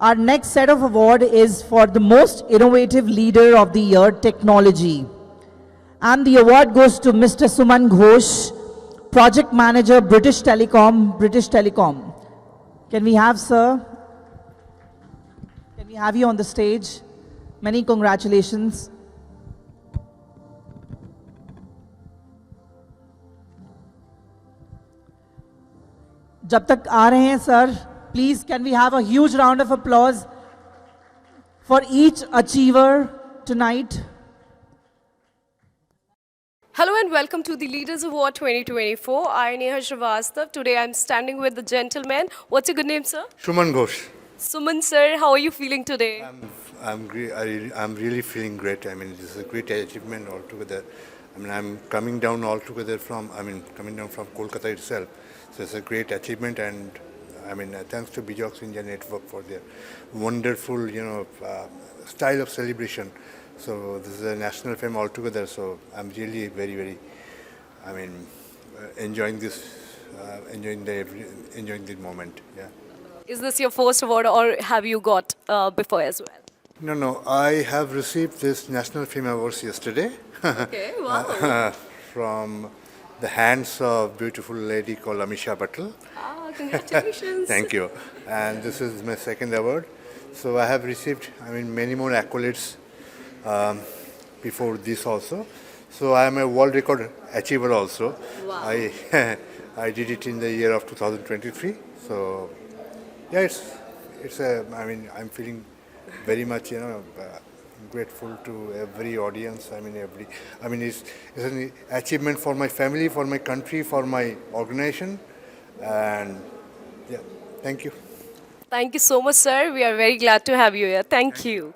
Our next set of award is for the most innovative leader of the year, technology. And the award goes to Mr. Suman Ghosh, Project Manager, British Telecom. Can we have, sir? Can we have you on the stage? Many congratulations. जब तक आ रहे हैं sir, please can we have a huge round of applause for each achiever tonight? Hello and welcome to the Leaders Award 2024. I'm 𝐒𝐮𝐬𝐡. Today I'm standing with the gentleman. What's your good name, sir? Suman Ghosh. Suman, sir, how are you feeling today? I'm really feeling great. I mean, this is a great achievement altogether. I mean, I'm coming down altogether from, coming down from Kolkata itself. So it's a great achievement, and thanks to Bizox India Network for their wonderful, style of celebration. So this is a national fame altogether. So I'm really very, very, enjoying this, enjoying the moment. Yeah. Is this your first award or have you got before as well? No. I have received this National Film Awards yesterday. Okay, wow. From the hands of beautiful lady called Amisha Patel. Ah, congratulations. Thank you. And this is my second award. So I have received, many more accolades before this also. So I am a world record achiever also. Wow. I did it in the year of 2023. So yeah, I'm feeling very much, grateful to every audience. It's an achievement for my family, for my country, for my organization, and yeah, thank you. Thank you so much, sir. We are very glad to have you here. Thank you.